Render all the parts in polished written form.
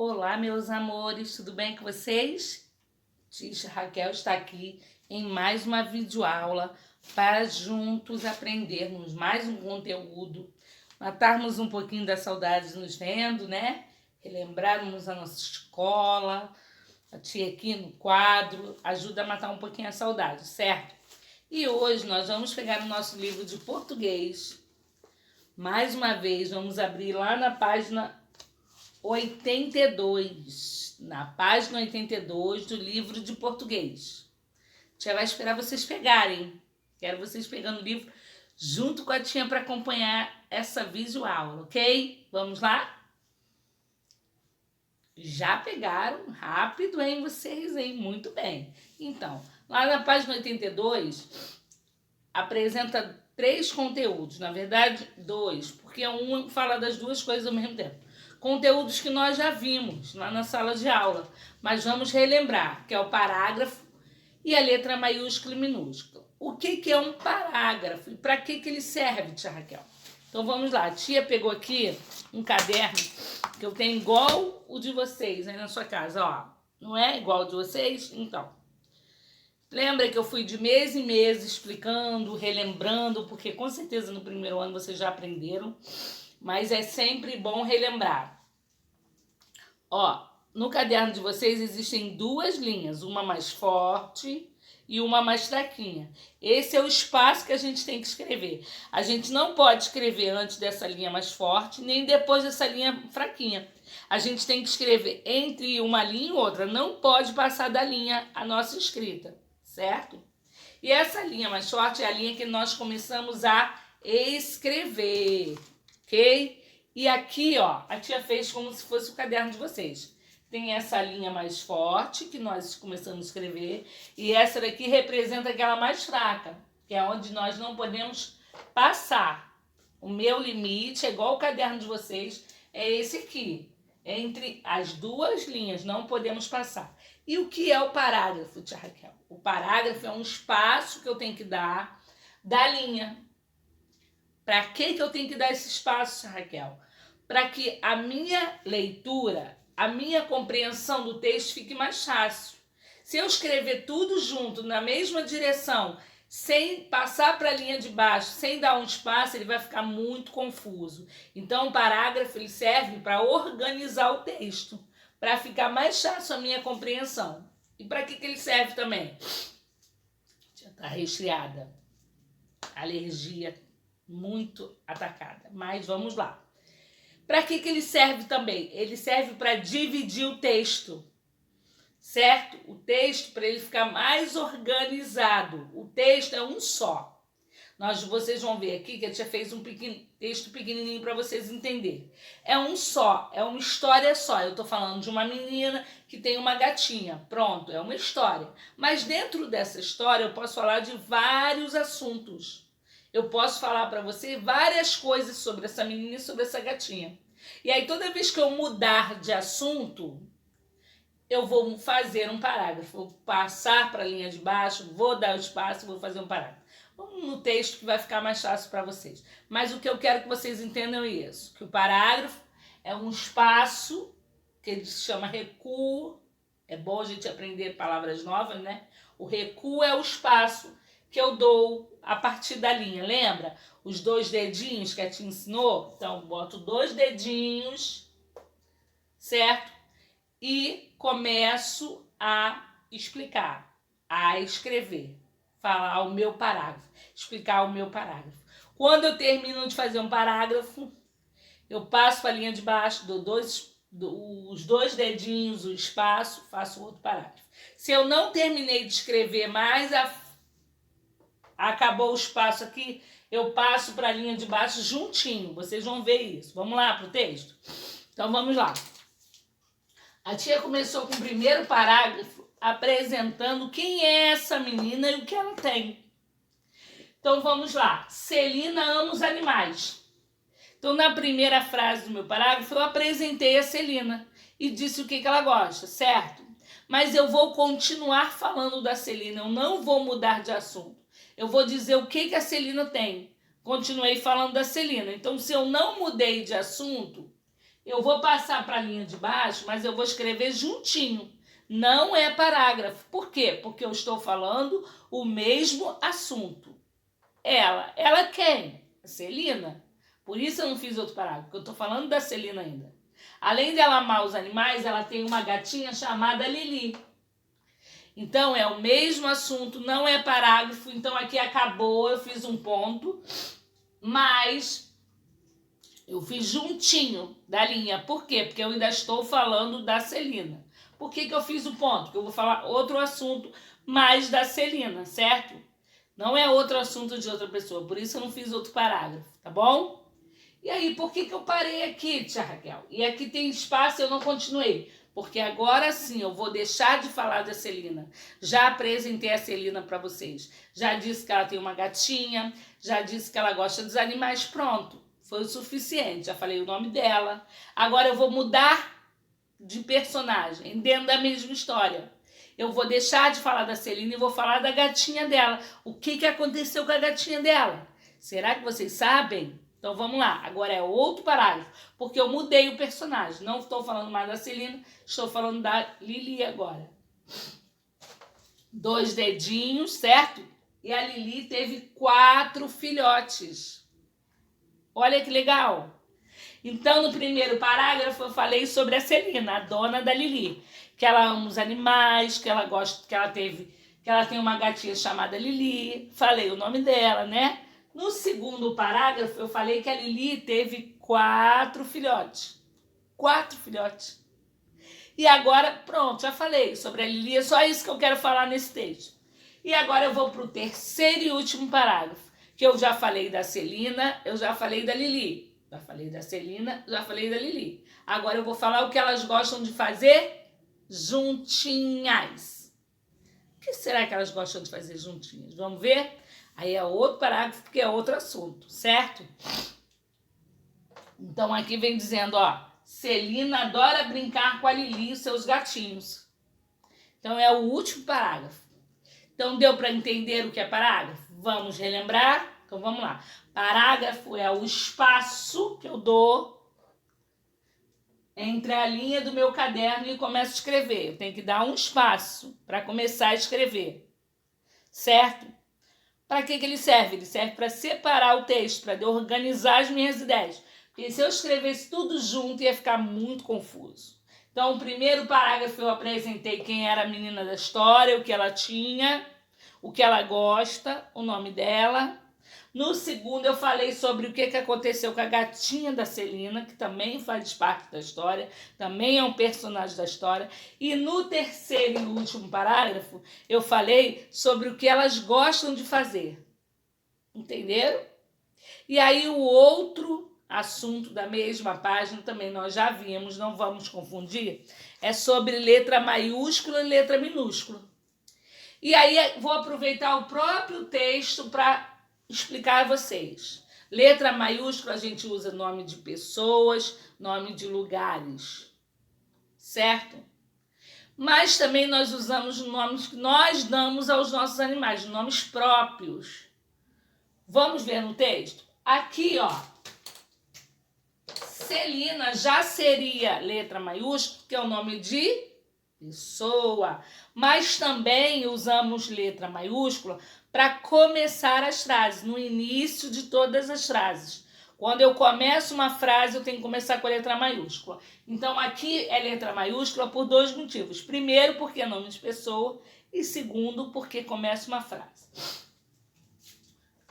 Olá, meus amores, tudo bem com vocês? Tia Raquel está aqui em mais uma videoaula para juntos aprendermos mais um conteúdo, matarmos um pouquinho da saudade nos vendo, né? Relembrarmos a nossa escola, a tia aqui no quadro, ajuda a matar um pouquinho a saudade, certo? E hoje nós vamos pegar o nosso livro de português. Mais uma vez, vamos abrir lá na página 82, na página 82 do livro de português. A tia vai esperar vocês pegarem. Quero vocês pegando o livro junto com a tia para acompanhar essa videoaula, ok? Vamos lá? Já pegaram? Rápido, hein, vocês, hein? Muito bem. Então, lá na página 82, apresenta 3 conteúdos. Na verdade, 2, porque um fala das duas coisas ao mesmo tempo. Conteúdos que nós já vimos lá na sala de aula, mas vamos relembrar, que é o parágrafo e a letra maiúscula e minúscula. O que é um parágrafo e para que ele serve, tia Raquel? Então vamos lá, a tia pegou aqui um caderno que eu tenho igual o de vocês aí na sua casa, ó. Não é igual o de vocês? Então, lembra que eu fui de mês em mês explicando, relembrando, porque com certeza no primeiro ano vocês já aprenderam, mas é sempre bom relembrar. Ó, no caderno de vocês existem 2 linhas, uma mais forte e uma mais fraquinha. Esse é o espaço que a gente tem que escrever. A gente não pode escrever antes dessa linha mais forte, nem depois dessa linha fraquinha. A gente tem que escrever entre uma linha e outra, não pode passar da linha a nossa escrita, certo? E essa linha mais forte é a linha que nós começamos a escrever. Ok? E aqui, ó, a tia fez como se fosse o caderno de vocês. Tem essa linha mais forte, que nós começamos a escrever, e essa daqui representa aquela mais fraca, que é onde nós não podemos passar. O meu limite, é igual o caderno de vocês, é esse aqui. Entre as 2 linhas, não podemos passar. E o que é o parágrafo, tia Raquel? O parágrafo é um espaço que eu tenho que dar da linha. Para que eu tenho que dar esse espaço, Raquel? Para que a minha leitura, a minha compreensão do texto fique mais fácil. Se eu escrever tudo junto, na mesma direção, sem passar para a linha de baixo, sem dar um espaço, ele vai ficar muito confuso. Então, o parágrafo ele serve para organizar o texto, para ficar mais fácil a minha compreensão. E para que ele serve também? Já está resfriada. Alergia muito atacada, mas vamos lá. Para que ele serve também? Ele serve para dividir o texto, certo? O texto para ele ficar mais organizado. O texto é um só. Vocês vão ver aqui que a tia fez um texto pequenininho para vocês entenderem. É um só, é uma história só. Eu estou falando de uma menina que tem uma gatinha. Pronto, é uma história. Mas dentro dessa história eu posso falar de vários assuntos. Eu posso falar para você várias coisas sobre essa menina e sobre essa gatinha. E aí toda vez que eu mudar de assunto, eu vou fazer um parágrafo. Vou passar para a linha de baixo, vou dar o espaço, vou fazer um parágrafo. Vamos no texto que vai ficar mais fácil para vocês. Mas o que eu quero que vocês entendam é isso. Que o parágrafo é um espaço que ele se chama recuo. É bom a gente aprender palavras novas, né? O recuo é o espaço que eu dou a partir da linha, lembra? Os 2 dedinhos que a tia ensinou? Então, boto 2 dedinhos, certo? E começo a explicar, a escrever, falar o meu parágrafo, explicar o meu parágrafo. Quando eu termino de fazer um parágrafo, eu passo para a linha de baixo, dou os 2 dedinhos, o espaço, faço outro parágrafo. Se eu não terminei de escrever mais acabou o espaço aqui, eu passo para a linha de baixo juntinho. Vocês vão ver isso. Vamos lá para o texto? Então, vamos lá. A tia começou com o primeiro parágrafo apresentando quem é essa menina e o que ela tem. Então, vamos lá. Celina ama os animais. Então, na primeira frase do meu parágrafo, eu apresentei a Celina e disse o que ela gosta, certo? Mas eu vou continuar falando da Celina, eu não vou mudar de assunto. Eu vou dizer o que a Celina tem. Continuei falando da Celina. Então, se eu não mudei de assunto, Eu vou passar para a linha de baixo, mas eu vou escrever juntinho. Não é parágrafo. Por quê? Porque eu estou falando o mesmo assunto. Ela quem? A Celina. Por isso eu não fiz outro parágrafo, porque eu estou falando da Celina ainda. Além de ela amar os animais, ela tem uma gatinha chamada Lili. Então é o mesmo assunto, não é parágrafo. Então aqui acabou, eu fiz um ponto, mas eu fiz juntinho da linha. Por quê? Porque eu ainda estou falando da Celina. Por que eu fiz o ponto? Porque eu vou falar outro assunto mais da Celina, certo? Não é outro assunto de outra pessoa. Por isso eu não fiz outro parágrafo, tá bom? E aí, por que eu parei aqui, tia Raquel? E aqui tem espaço e eu não continuei. Porque agora sim eu vou deixar de falar da Celina. Já apresentei a Celina para vocês. Já disse que ela tem uma gatinha. Já disse que ela gosta dos animais. Pronto. Foi o suficiente. Já falei o nome dela. Agora eu vou mudar de personagem dentro da mesma história. Eu vou deixar de falar da Celina e vou falar da gatinha dela. O que aconteceu com a gatinha dela? Será que vocês sabem? Então vamos lá, agora é outro parágrafo, porque eu mudei o personagem. Não estou falando mais da Celina, estou falando da Lili agora. 2 dedinhos, certo? E a Lili teve 4 filhotes. Olha que legal. Então no primeiro parágrafo eu falei sobre a Celina, a dona da Lili, que ela ama os animais, que ela gosta, que ela tem uma gatinha chamada Lili. Falei o nome dela, né? No segundo parágrafo, eu falei que a Lili teve 4 filhotes. 4 filhotes. E agora, pronto, já falei sobre a Lili. É só isso que eu quero falar nesse texto. E agora eu vou para o terceiro e último parágrafo, que eu já falei da Celina, eu já falei da Lili. Já falei da Celina, já falei da Lili. Agora eu vou falar o que elas gostam de fazer juntinhas. O que será que elas gostam de fazer juntinhas? Vamos ver? Aí é outro parágrafo, porque é outro assunto, certo? Então aqui vem dizendo, ó, Celina adora brincar com a Lili e seus gatinhos. Então é o último parágrafo. Então deu para entender o que é parágrafo? Vamos relembrar? Então vamos lá. Parágrafo é o espaço que eu dou entre a linha do meu caderno e começo a escrever. Eu tenho que dar um espaço para começar a escrever, certo? Para que ele serve? Ele serve para separar o texto, para organizar as minhas ideias. Porque se eu escrevesse tudo junto, ia ficar muito confuso. Então, o primeiro parágrafo eu apresentei quem era a menina da história, o que ela tinha, o que ela gosta, o nome dela. No segundo, eu falei sobre o que aconteceu com a gatinha da Celina, que também faz parte da história, também é um personagem da história. E no terceiro e último parágrafo, eu falei sobre o que elas gostam de fazer. Entenderam? E aí o outro assunto da mesma página, também nós já vimos, não vamos confundir, é sobre letra maiúscula e letra minúscula. E aí vou aproveitar o próprio texto para explicar a vocês. Letra maiúscula a gente usa nome de pessoas, nome de lugares, certo? Mas também nós usamos nomes que nós damos aos nossos animais, nomes próprios. Vamos ver no texto? Aqui, ó, Celina já seria letra maiúscula, que é o nome de pessoa. Mas também usamos letra maiúscula para começar as frases, no início de todas as frases. Quando eu começo uma frase, eu tenho que começar com a letra maiúscula. Então, aqui é letra maiúscula por 2 motivos. Primeiro, porque é nome de pessoa. E segundo, porque começa uma frase.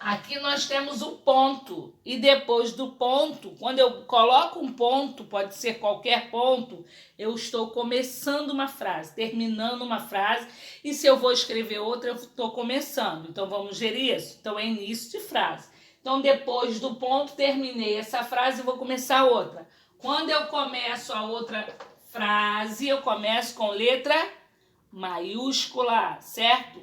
Aqui nós temos o ponto. E depois do ponto, quando eu coloco um ponto, pode ser qualquer ponto, eu estou começando uma frase, terminando uma frase. E se eu vou escrever outra, eu estou começando. Então, vamos ver isso? Então, é início de frase. Então, depois do ponto, terminei essa frase e vou começar outra. Quando eu começo a outra frase, eu começo com letra maiúscula, certo?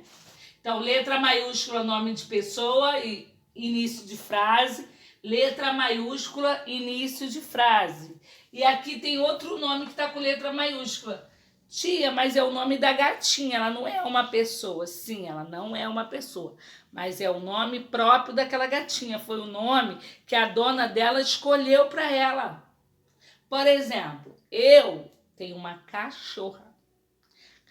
Então, letra maiúscula, nome de pessoa e início de frase. Letra maiúscula, início de frase. E aqui tem outro nome que está com letra maiúscula. Tia, mas é o nome da gatinha, ela não é uma pessoa. Sim, ela não é uma pessoa, mas é o nome próprio daquela gatinha. Foi o nome que a dona dela escolheu para ela. Por exemplo, eu tenho uma cachorra.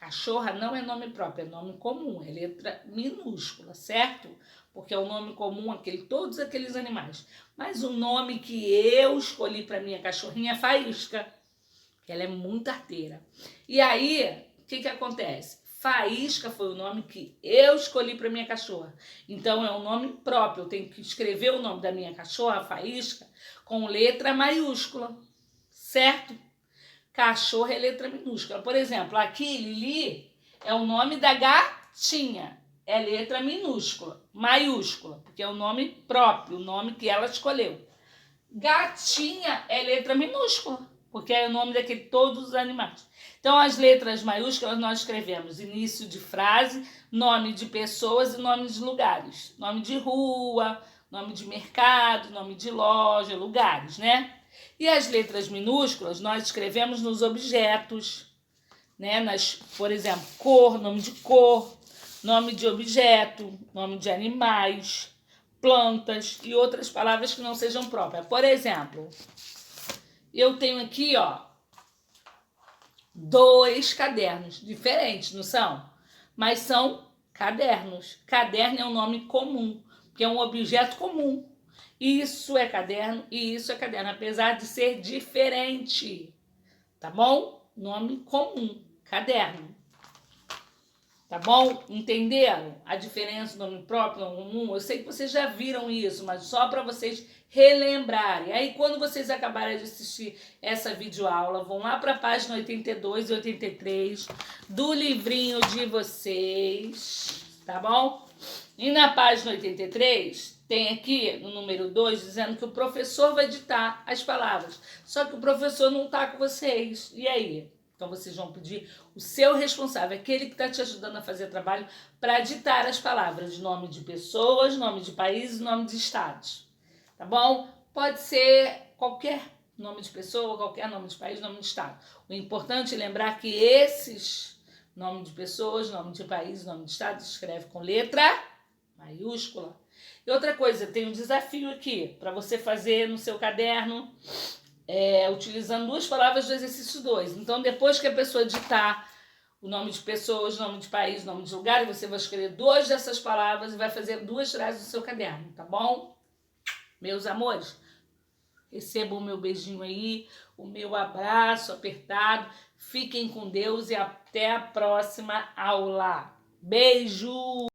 Cachorra não é nome próprio, é nome comum, é letra minúscula, certo? Porque é o nome comum todos aqueles animais. Mas o nome que eu escolhi para minha cachorrinha é Faísca, que ela é muito arteira. E aí, o que acontece? Faísca foi o nome que eu escolhi para minha cachorra. Então é um nome próprio, eu tenho que escrever o nome da minha cachorra, Faísca, com letra maiúscula, certo? Cachorro é letra minúscula. Por exemplo, aqui, Lili, é o nome da gatinha. É letra minúscula, maiúscula, porque é o nome próprio, o nome que ela escolheu. Gatinha é letra minúscula, porque é o nome todos os animais. Então, as letras maiúsculas nós escrevemos início de frase, nome de pessoas e nome de lugares. Nome de rua, nome de mercado, nome de loja, lugares, né? E as letras minúsculas nós escrevemos nos objetos, né? Por exemplo, cor, nome de cor, nome de objeto, nome de animais, plantas e outras palavras que não sejam próprias. Por exemplo, eu tenho aqui, ó, 2 cadernos diferentes, não são? Mas são cadernos. Caderno é um nome comum, que é um objeto comum. Isso é caderno e isso é caderno, apesar de ser diferente, tá bom? Nome comum, caderno. Tá bom? Entenderam a diferença do nome próprio, nome comum? Eu sei que vocês já viram isso, mas só para vocês relembrarem. Aí, quando vocês acabarem de assistir essa videoaula, vão lá para a página 82 e 83 do livrinho de vocês, tá bom? E na página 83, tem aqui no número 2, dizendo que o professor vai ditar as palavras. Só que o professor não está com vocês. E aí? Então, vocês vão pedir o seu responsável, aquele que está te ajudando a fazer trabalho, para ditar as palavras, nome de pessoas, nome de países, nome de estados. Tá bom? Pode ser qualquer nome de pessoa, qualquer nome de país, nome de estado. O importante é lembrar que esses nome de pessoas, nome de país, nome de estado se escreve com letra maiúscula. E outra coisa, tem um desafio aqui para você fazer no seu caderno, utilizando 2 palavras do exercício 2. Então, depois que a pessoa ditar o nome de pessoas, nome de país, nome de lugar, você vai escolher 2 dessas palavras e vai fazer 2 frases no seu caderno, tá bom? Meus amores, recebam o meu beijinho aí, o meu abraço apertado. Fiquem com Deus e até a próxima aula. Beijo!